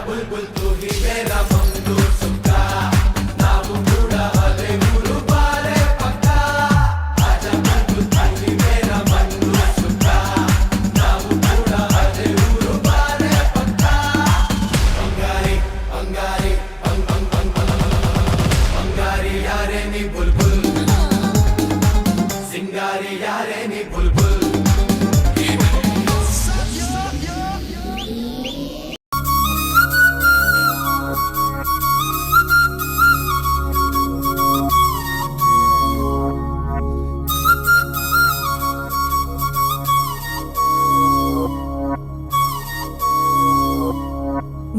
बुलबुल तू ही मेरा मंगू सुक्का ನಾವು ಕೂಡ ಅದೇ ಊರು ಬಾರೆ ಪಕ್ಕ ಆಜಾ बुलबुल तू ही मेरा मंगू सुक्का ನಾವು ಕೂಡ ಅದೇ ಊರು ಬಾರೆ ಪಕ್ಕ ಬಂಗಾರಿ ಬಂಗಾರಿ ಬಂಗಾರಿ ಯಾರೇ ನೀ बुलबुल ಸಿಂಗಾರಿ ಯಾರೇ ನೀ बुलबुल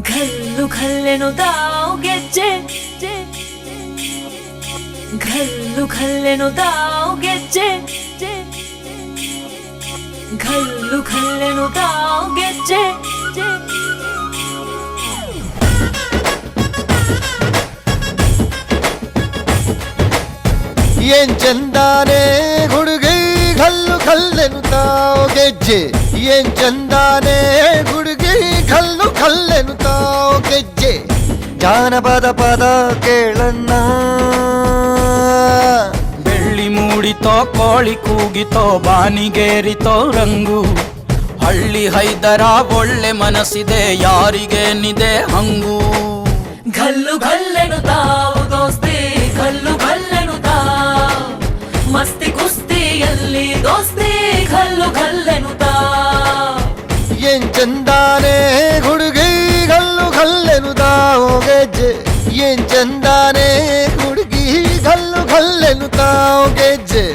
घल्लू घल्लेनु दाव ಗೆಜ್ಜೆ घल्लू घल्लेनु दाव ಗೆಜ್ಜೆ घल्लू घल्लेनु दाव ಗೆಜ್ಜೆ ಏನ್ ಚಂದಾನೆ ಹುಡುಗಿ ಘಲ್ಲು ಘಲ್ಲೆನು ತಾವ್ ಗೆಜ್ಜೆ ಏನ್ ಚಂದಾನೆ ಹುಡುಗಿ ಘಲ್ಲು ಘಲ್ಲೆನು ತಾವ್ ಗೆಜ್ಜೆ ಜಾನಪದ ಪದ ಕೇಳಣ್ಣ ಬೆಳ್ಳಿ ಮೂಡಿತೋ ಕೋಳಿ ಕೂಗಿತೋ ಬಾನಿಗೇರಿತೋ ರಂಗು ಹಳ್ಳಿ ಹೈದರ ಒಳ್ಳೆ ಮನಸ್ಸಿದೆ ಯಾರಿಗೇನಿದೆ ಹಂಗು घल्लू घल्लेनु दाव ದೋಸ್ತಿ घल्लू घल्लेनु दाव ಮಸ್ತಿ ಕುಸ್ತಿಯಲ್ಲಿ ದೋಸ್ತಿ घल्लू घल्लेनु दाव ಏನ್ ಚಂದಾನೆ ಹುಡುಗಿ ಘಲ್ಲು ಘಲ್ಲೆನು ತಾವ್ ಗೆಜ್ಜೆ ಏನ್ ಚಂದಾನೆ ಹುಡುಗಿ ಘಲ್ಲು ಘಲ್ಲೆನು ತಾವ್ ಗೆಜ್ಜೆ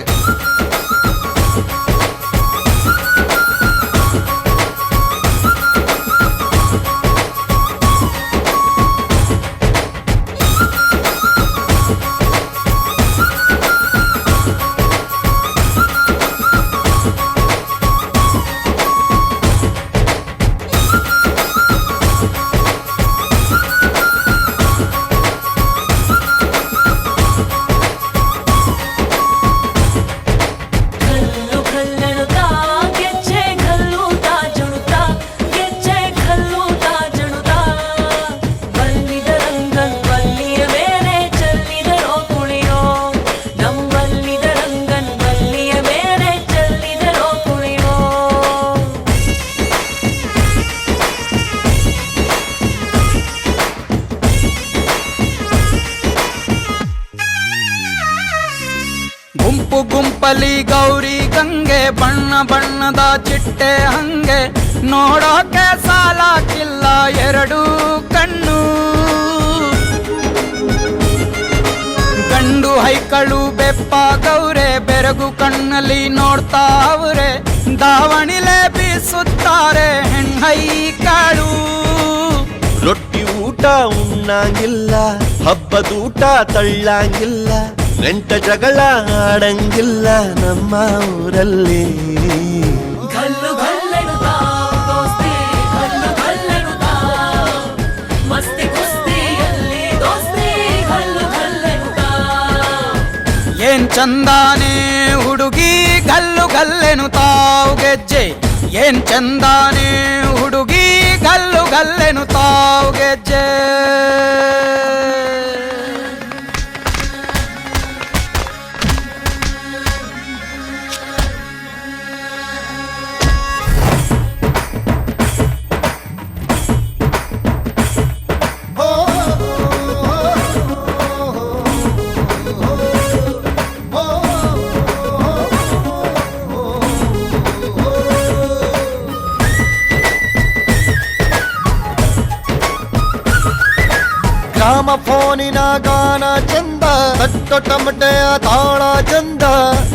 घल्लू घल्लेनु दाव ಗೆಜ್ಜೆ घल्लू ತಾ ಜುಣುತಾ ಗೆಜ್ಜೆ घल्लू ತಾ ಜುಣುತಾ ಬಲ್ಲಿದ ರಂಗನ್ ಬಲ್ಲಿಯ ಮೇಲೆ ಚೆಲ್ಲಿದರೋ ಕುಣಿಯೋ ನಮ್ಮಲ್ಲಿದ ರಂಗನ್ ಬಲ್ಲಿಯ ಮೇಲೆ ಚೆಲ್ಲಿದರೋ ಕುಣಿಯೋ ಗುಂಪು ಗುಂಪಲಿ ಗೌರಿ ಗಂಗೆ ಬಣ್ಣ ಬಣ್ಣದ ಚಿಟ್ಟೆ ಹಂಗೆ ನೋಡೋಕೆ ಸಾಲಾಕಿಲ್ಲ ಎರಡು ಕಣ್ಣು ಗಂಡು ಹೈಕಳು ಬೆಪ್ಪ ಗೌರೆ ಬೆರಗು ಕಣ್ಣಲ್ಲಿ ನೋಡ್ತಾವ್ರೆ ದಾವಣಿಲೆ ಬೀಸುತ್ತಾರೆ ಹೆಣ್ಣೈಕಳು ರೊಟ್ಟಿ ಊಟ ಉಣ್ಣಂಗಿಲ್ಲ ಹಬ್ಬದೂಟ ತಳ್ಳಂಗಿಲ್ಲ ನೆಂಟ ಜಗಳ ಆಡಂಗಿಲ್ಲ ನಮ್ಮ ಊರಲ್ಲಿ घल्लू घल्लेनु दाव ದೋಸ್ತಿ घल्लू घल्लेनु दाव ಮಸ್ತಿ ಕುಸ್ತಿಯಲ್ಲಿ ದೋಸ್ತಿ घल्लू घल्लेनु दाव ಏನ್ ಚಂದಾನೆ ಹುಡುಗಿ ಗಲ್ಲು ಗಲ್ಲೆನು ತಾವ್ ಗೆಜ್ಜೆ ಏನ್ ಚಂದಾನೆ ಹುಡುಗಿ ಗಲ್ಲು ಗಲ್ಲೆನು ತಾವ್ ಗೆಜ್ಜೆ ಗ್ರಾಮ ಫೋನಿನ ಗಾನ ಚಂದ ತಟ್ಟೊ ಟಮಟೆಯ ತಾಳ ಚಂದ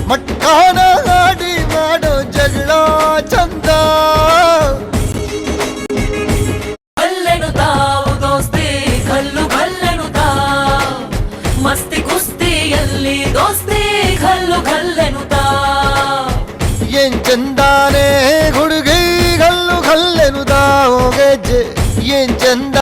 ಮಟ್ಕಾನ ಹಾಡಿ ಮಾಡೋ ಜಗಳ ಚಂದ घल्लेनु दाव ದೋಸ್ತಿ घल्लू घल्लेनु दाव ಮಸ್ತಿ ಕುಸ್ತಿಯಲ್ಲಿ ದೋಸ್ತಿ घल्लू घल्लेनु दाव ಏನ್ ಚಂದಾನೆ ಹುಡುಗಿ ಘಲ್ಲು ಘಲ್ಲೆನು ತಾವ್ ಗೆಜ್ಜೆ ಏನ್ ಚಂದ